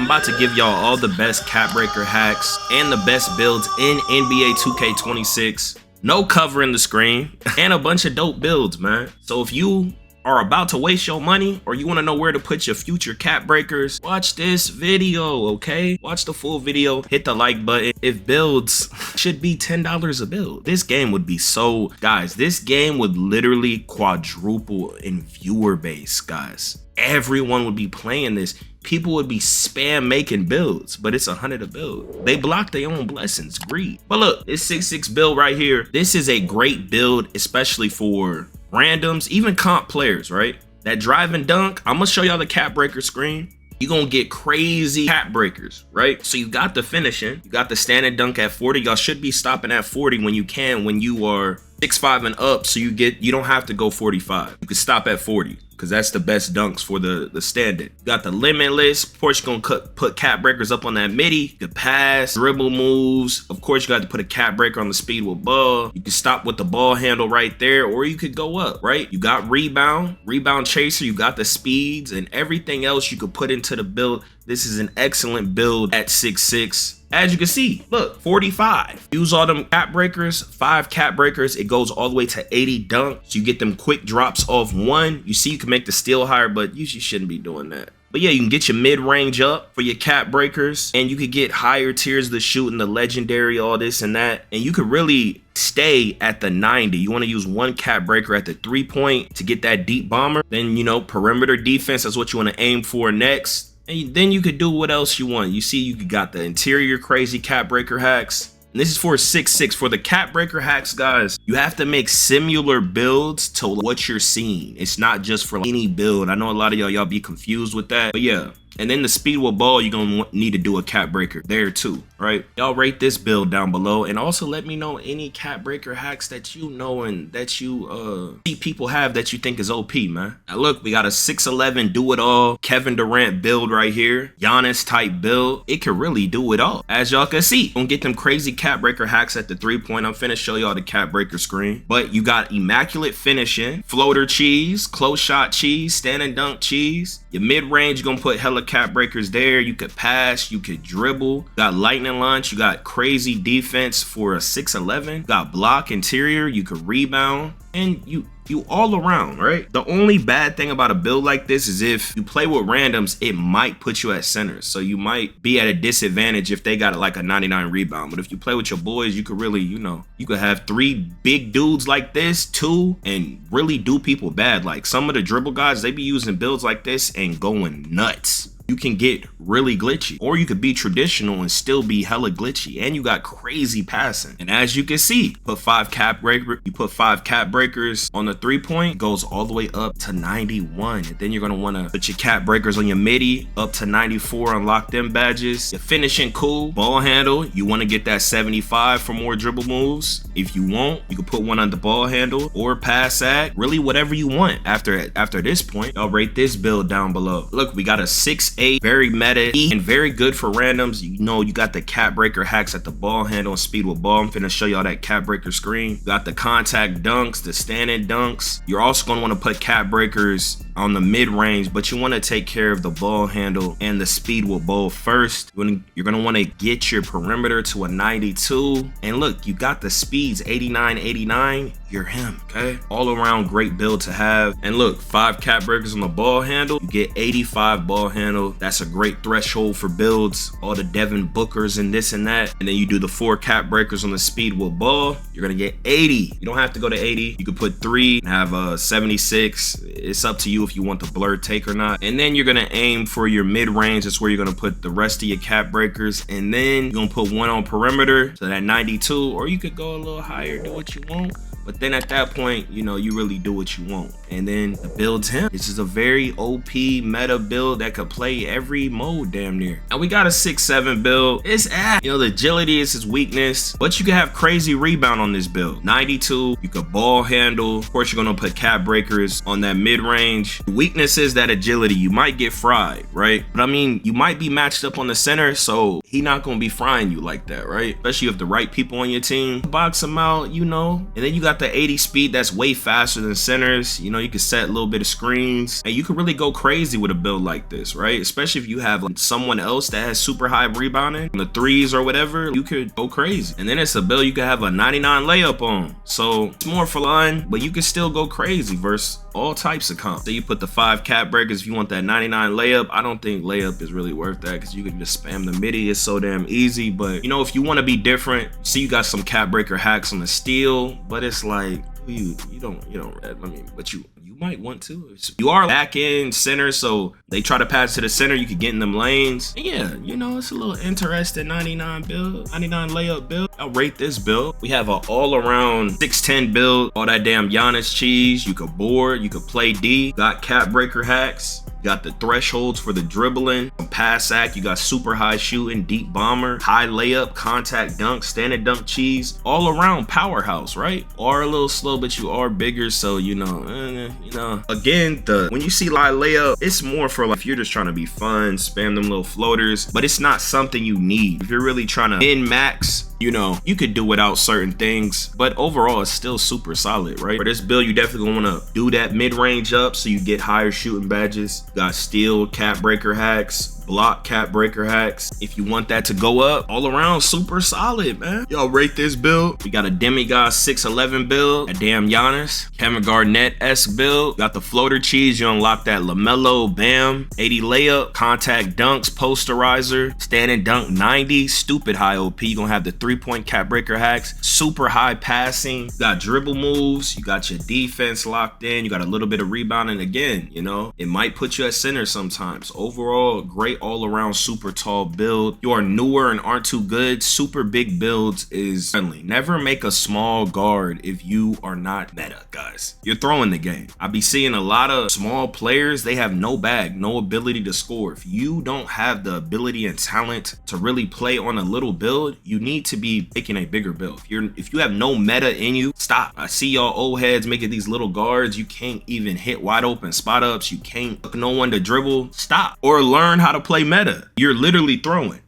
I'm about to give y'all all the best cap breaker hacks and the best builds in NBA 2K26. No covering the screen and a bunch of dope builds, man. So if you are about to waste your money or you want to know where to put your future cap breakers, watch this video, okay? Watch the full video, hit the like button. If builds should be $10 a build, this game would be so, guys, this game would literally quadruple in viewer base, guys. Everyone would be playing this. People would be spam making builds, but it's 100 a build. They block their own blessings, greed. But look, this 6-6 build right here, this is a great build, especially for randoms, even comp players, right? That drive and dunk, I'm gonna show y'all the cap breaker screen. You're gonna get crazy cap breakers, right? So you got the finishing, you got the stand and dunk at 40. Y'all should be stopping at 40 when you can, when you are 6'5" and up, so you don't have to go 45. You can stop at 40 because that's the best dunks for the standard. You got the limitless. Of course, you're gonna put cap breakers up on that Middy. You can pass, dribble moves. Of course, you got to put a cap breaker on the speed with ball. You can stop with the ball handle right there, or you could go up, right? You got rebound chaser. You got the speeds and everything else you could put into the build. This is an excellent build at 6'6". As you can see, look, 45. Use all them cap breakers, 5 cap breakers. It goes all the way to 80 dunk. So you get them quick drops off one. You see, you can make the steal higher, but you shouldn't be doing that. But yeah, you can get your mid-range up for your cap breakers, and you could get higher tiers of the shooting, the legendary, all this and that. And you could really stay at the 90. You want to use one cap breaker at the 3-point to get that deep bomber. Then, you know, perimeter defense, that's what you want to aim for next. And then you could do what else you want. You see, you got the interior crazy cap breaker hacks. And this is for 6'6". For the cap breaker hacks, guys, you have to make similar builds to what you're seeing. It's not just for any build. I know a lot of y'all be confused with that, but yeah. And then the speed with ball, you're gonna need to do a cap breaker there too, right? Y'all rate this build down below, and also let me know any cap breaker hacks that you know and that you see people have that you think is OP, man. Now look, we got a 6'11" do it all Kevin Durant build right here, Giannis type build. It can really do it all, as y'all can see. Gonna get them crazy cap breaker hacks at the 3-point. I'm finna show y'all the cap breaker screen, but you got immaculate finishing, floater cheese, close shot cheese, stand and dunk cheese. Your mid-range, you're gonna put hella cap breakers there. You could pass, you could dribble. You got lightning launch, you got crazy defense for a 6'11". You got block interior, you could rebound, and you all around, right? The only bad thing about a build like this is if you play with randoms, it might put you at center. So you might be at a disadvantage if they got like a 99 rebound. But if you play with your boys, you could really, you know, you could have 3 big dudes like this, 2, and really do people bad. Like some of the dribble guys, they be using builds like this and going nuts. You can get really glitchy, or you could be traditional and still be hella glitchy, and you got crazy passing. And as you can see, you put 5 cap breakers on the 3-point, goes all the way up to 91. And then you're gonna wanna put your cap breakers on your Middy up to 94, unlock them badges. Your finishing cool, ball handle, you wanna get that 75 for more dribble moves. If you won't, you can put one on the ball handle or pass act, really whatever you want after this point. I'll rate this build down below. Look, we got a 6'8", very meta and very good for randoms. You know, you got the cap breaker hacks at the ball handle and speed with ball. I'm finna show y'all that cap breaker screen. You got the contact dunks, the stand-in dunks. You're also gonna wanna put cap breakers on the mid-range, but you wanna take care of the ball handle and the speed with ball first. You're gonna wanna get your perimeter to a 92. And look, you got the speeds 89, 89. You're him, okay? All around great build to have. And look, 5 cap breakers on the ball handle, you get 85 ball handle. That's a great threshold for builds. All the Devin Bookers and this and that. And then you do the 4 cap breakers on the speed with ball, you're gonna get 80. You don't have to go to 80. You could put 3 and have a 76. It's up to you if you want the blur take or not. And then you're gonna aim for your mid-range. That's where you're gonna put the rest of your cap breakers. And then you're gonna put 1 on perimeter, so that 92, or you could go a little higher, do what you want. But then at that point, you know, you really do what you want. And then the build's him. This is a very OP meta build that could play every mode damn near. Now we got a 6'7" build. It's you know, the agility is his weakness, but you can have crazy rebound on this build. 92, you could ball handle. Of course, you're gonna put cap breakers on that mid-range. The weakness is that agility. You might get fried, right? But I mean, you might be matched up on the center, so he not gonna be frying you like that, right? Especially if the right people on your team. Box him out, you know. And then you got the 80 speed that's way faster than centers. You know, you can set a little bit of screens, and you can really go crazy with a build like this, right? Especially if you have like someone else that has super high rebounding, the threes or whatever, you could go crazy. And then it's a build you can have a 99 layup on. So it's more for fun, but you can still go crazy versus all types of comp. So you put the 5 cap breakers if you want that 99 layup. I don't think layup is really worth that because you can just spam the midi. It's so damn easy. But you know, if you want to be different, see you got some cap breaker hacks on the steal, but it's like you don't I mean, but you might want to. You are back end center, so they try to pass to the center, you could get in them lanes. And yeah, you know, it's a little interesting 99 layup build. I'll rate this build. We have an all-around 6'10 build, all that damn Giannis cheese. You could board, you could play D, got cap breaker hacks. You got the thresholds for the dribbling, pass act, you got super high shooting, deep bomber, high layup, contact dunk, standing dunk cheese, all around powerhouse, right? Are a little slow, but you are bigger, so you know. Again, when you see live layup, it's more for like if you're just trying to be fun, spam them little floaters, but it's not something you need. If you're really trying to min-max, you know, you could do without certain things, but overall it's still super solid, right? For this build, you definitely want to do that mid-range up so you get higher shooting badges. You got steal cap breaker hacks, block cap breaker hacks. If you want that to go up, all around super solid, man. Y'all rate this build. We got a Demigod 6'11 build, a damn Giannis, Kevin Garnett-esque build. Got the floater cheese, you unlock that LaMelo, bam, 80 layup, contact dunks, posterizer, standing dunk 90, stupid high OP. You gonna have the 3-point cap breaker hacks, super high passing, you got dribble moves, you got your defense locked in, you got a little bit of rebounding. Again, you know, it might put you at center sometimes. Overall, great all-around super tall build. You are newer and aren't too good, super big builds is friendly. Never make a small guard if you are not meta, guys. You're throwing the game. I be seeing a lot of small players, they have no bag, no ability to score. If you don't have the ability and talent to really play on a little build, you need to be making a bigger build. If you have no meta in you, stop. I see y'all old heads making these little guards, you can't even hit wide open spot ups, you can't hook no one to dribble. Stop. Or learn how to play meta. You're literally throwing.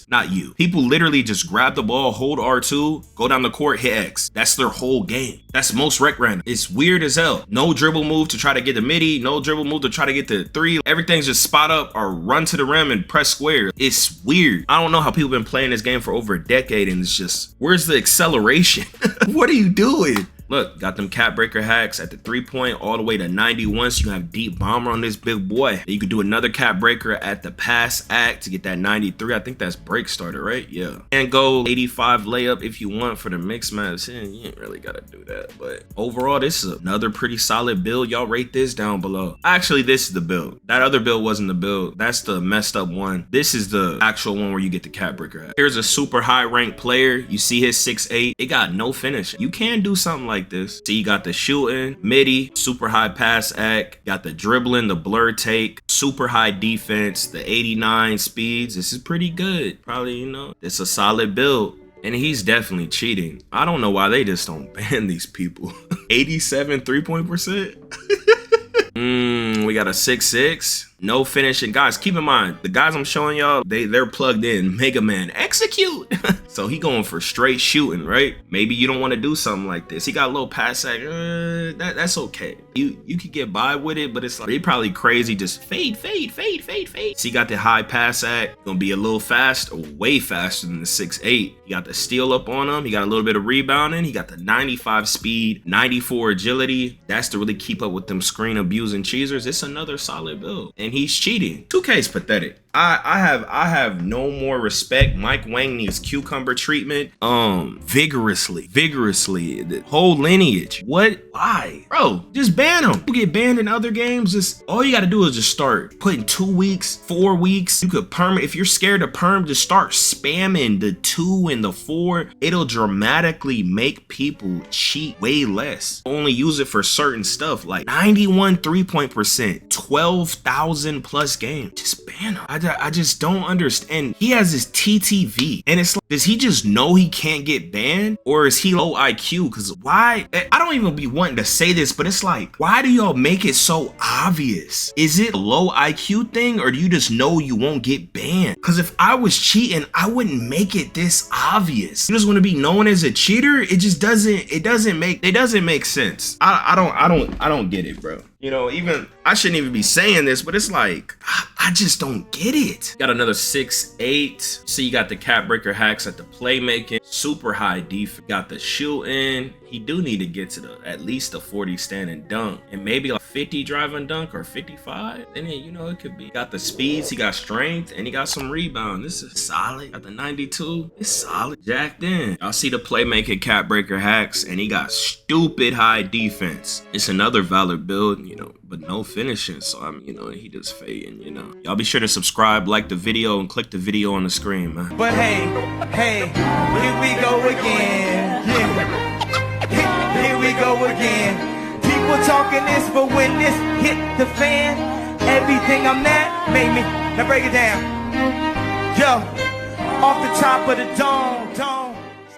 Not you. People literally just grab the ball, hold R2, go down the court, hit X. That's their whole game. That's most rec random. It's weird as hell. No dribble move to try to get the midi, no dribble move to try to get the 3. Everything's just spot up or run to the rim and press square. It's weird. I don't know how people been playing this game for over a decade and it's just, where's the acceleration? What are you doing? Look, got them cap breaker hacks at the 3-point all the way to 91, so you have deep bomber on this big boy. And you could do another cap breaker at the pass act to get that 93. I think that's break starter, right? Yeah. And go 85 layup if you want for the mix match. You ain't really gotta do that. But overall, this is another pretty solid build. Y'all rate this down below. Actually, this is the build. That other build wasn't the build. That's the messed up one. This is the actual one where you get the cap breaker hack. Here's a super high ranked player. You see his 6'8". It got no finish. You can do something like this. See, you got the shooting, midi, super high pass act, got the dribbling, the blur take, super high defense, the 89 speeds. This is pretty good. Probably, you know, it's a solid build. And he's definitely cheating. I don't know why they just don't ban these people. 87 3-point percent. We got a 6'6". No finishing. Guys, keep in mind, the guys I'm showing y'all, they're plugged in. Mega Man, execute. So he going for straight shooting, right? Maybe you don't want to do something like this. He got a little pass act. That's okay. You could get by with it, but it's like, they probably crazy. Just fade. So he got the high pass act. Gonna be a little fast, way faster than the 6'8". He got the steal up on him. He got a little bit of rebounding. He got the 95 speed, 94 agility. That's to really keep up with them screen abusing cheesers. It's another solid build. And he's cheating. 2K is pathetic. I have no more respect. Mike Wang needs cucumber treatment. Vigorously. The whole lineage. What? Why? Bro, just ban him. You get banned in other games. Just all you gotta do is just start putting 2 weeks, 4 weeks. You could perm. If you're scared of perm, just start spamming the 2 and the 4. It'll dramatically make people cheat way less. Only use it for certain stuff like 91 3-point percent, 12,000 plus games. Just ban him. I just don't understand. He has his TTV, and it's like, does he just know he can't get banned, or is he low IQ? Because why? I don't even be wanting to say this, but it's like, why do y'all make it so obvious? Is it a low IQ thing, or do you just know you won't get banned? Because if I was cheating, I wouldn't make it this obvious. You just want to be known as a cheater? It just doesn't make sense. I don't get it, bro. You know, even I shouldn't even be saying this, but it's like, I just don't get it. Got another 6'8". See, you got the cap breaker hacks at the playmaking, super high defense. Got the shooting. He do need to get to at least a 40 stand and dunk, and maybe like 50 drive and dunk or 55. Then you know it could be. Got the speeds, he got strength, and he got some rebound. This is solid. Got the 92. It's solid. Jacked in. Y'all see the playmaking cap breaker hacks, and he got stupid high defense. It's another valid build, you know, but no finishing. So I'm, you know, he just fading, you know. Y'all be sure to subscribe, like the video, and click the video on the screen, man. But hey, here we go again. Yeah. Here we go again. People talking this, but when this hit the fan, everything I'm that made me. Now break it down. Yo, off the top of the dome.